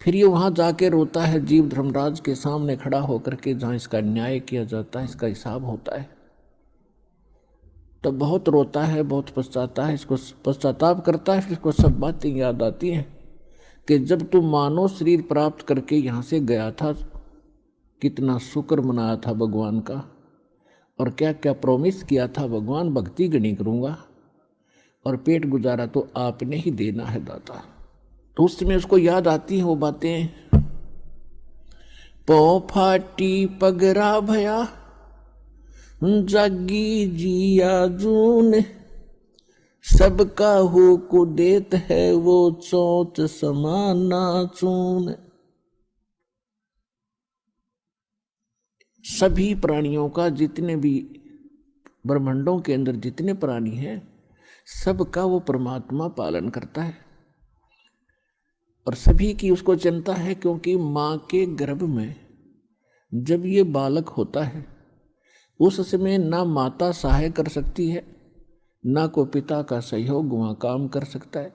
फिर ये वहां जाके रोता है जीव धर्मराज के सामने खड़ा होकर के, जहां इसका न्याय किया जाता है, इसका हिसाब होता है। तब बहुत रोता है, बहुत पछताता है, इसको पश्चाताप करता है। फिर इसको सब बातें याद आती हैं कि जब तू मानव शरीर प्राप्त करके यहाँ से गया था, कितना शुक्र मनाया था भगवान का, और क्या क्या प्रॉमिस किया था भगवान, भक्ति गणी करूँगा और पेट गुजारा तो आपने ही देना है दाता। तो उसमें उसको याद आती हैं वो बातें। पौ फाटी पगरा भया जागी जिया जून, सबका हो को देत है वो चोच समाना चून। सभी प्राणियों का, जितने भी ब्रह्मांडों के अंदर जितने प्राणी हैं, सबका वो परमात्मा पालन करता है और सभी की उसको चिंता है। क्योंकि माँ के गर्भ में जब ये बालक होता है, उस समय ना माता सहाय कर सकती है, ना को पिता का सहयोग वहाँ काम कर सकता है।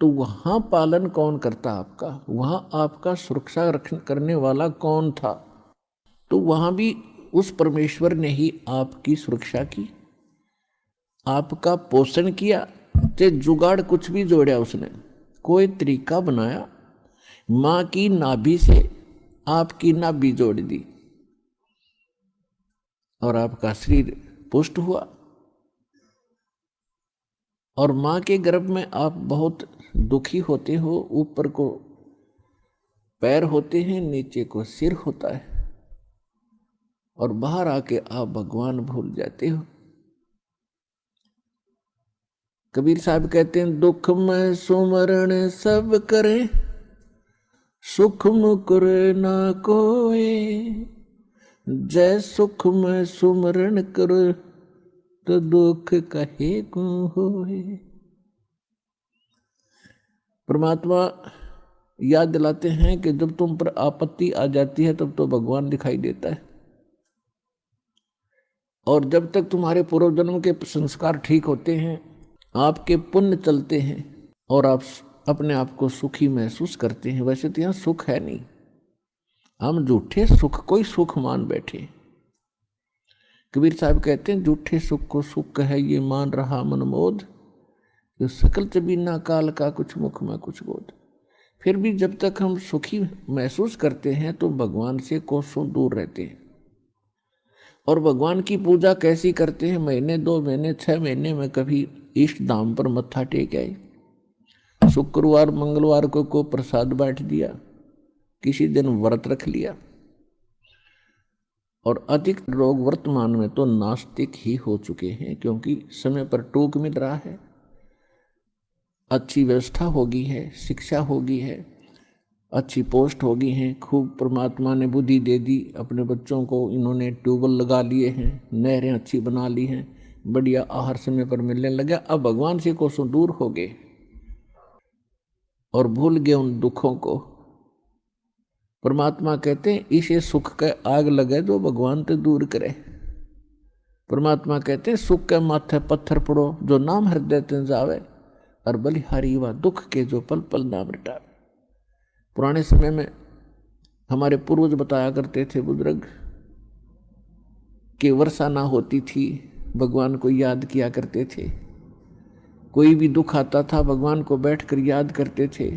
तो वहाँ पालन कौन करता आपका, वहाँ आपका सुरक्षा करने वाला कौन था? तो वहाँ भी उस परमेश्वर ने ही आपकी सुरक्षा की, आपका पोषण किया। ते जुगाड़ कुछ भी जोड़ा उसने, कोई तरीका बनाया, माँ की नाभि से आपकी नाभि जोड़ दी और आपका शरीर पुष्ट हुआ। और माँ के गर्भ में आप बहुत दुखी होते हो, ऊपर को पैर होते हैं, नीचे को सिर होता है, और बाहर आके आप भगवान भूल जाते हो। कबीर साहब कहते हैं, दुख में सुमरण सब करे, सुख मुकुरे ना कोई, जय सुख में सुमरण कर तो दुख कहे को होए। परमात्मा याद दिलाते हैं कि जब तुम पर आपत्ति आ जाती है तब तो भगवान दिखाई देता है, और जब तक तुम्हारे पूर्व जन्म के संस्कार ठीक होते हैं, आपके पुण्य चलते हैं और आप अपने आप को सुखी महसूस करते हैं। वैसे तो यहाँ सुख है नहीं, हम झूठे सुख कोई सुख मान बैठे। कबीर साहब कहते हैं, झूठे सुख को सुख है ये मान रहा मन मोद, जो सकल चबीना काल का कुछ मुख में कुछ बोध। फिर भी जब तक हम सुखी महसूस करते हैं तो भगवान से कोसों दूर रहते हैं। और भगवान की पूजा कैसी करते हैं? महीने 2 महीने 6 महीने में कभी इष्ट धाम पर मत्था टेक आए, शुक्रवार मंगलवार को प्रसाद बांट दिया, किसी दिन व्रत रख लिया। और अधिक लोग वर्तमान में तो नास्तिक ही हो चुके हैं, क्योंकि समय पर टूक मिल रहा है, अच्छी व्यवस्था होगी है, शिक्षा होगी है, अच्छी पोस्ट होगी है, खूब परमात्मा ने बुद्धि दे दी, अपने बच्चों को इन्होंने ट्यूबवेल लगा लिए हैं, नहरें अच्छी बना ली हैं, बढ़िया आहार समय पर मिलने लगा। अब भगवान से कोसों दूर हो गए और भूल गए उन दुखों को। परमात्मा कहते हैं, इसे सुख का आग लगे जो भगवान ते दूर करे। परमात्मा कहते हैं, सुख के माथे पत्थर पड़ो जो नाम हृदय ते जावे, और बलिहारी व दुख के जो पल पल नाम रटावे। पुराने समय में हमारे पूर्वज बताया करते थे बुजुर्ग कि वर्षा ना होती थी, भगवान को याद किया करते थे। कोई भी दुख आता था भगवान को बैठकर याद करते थे।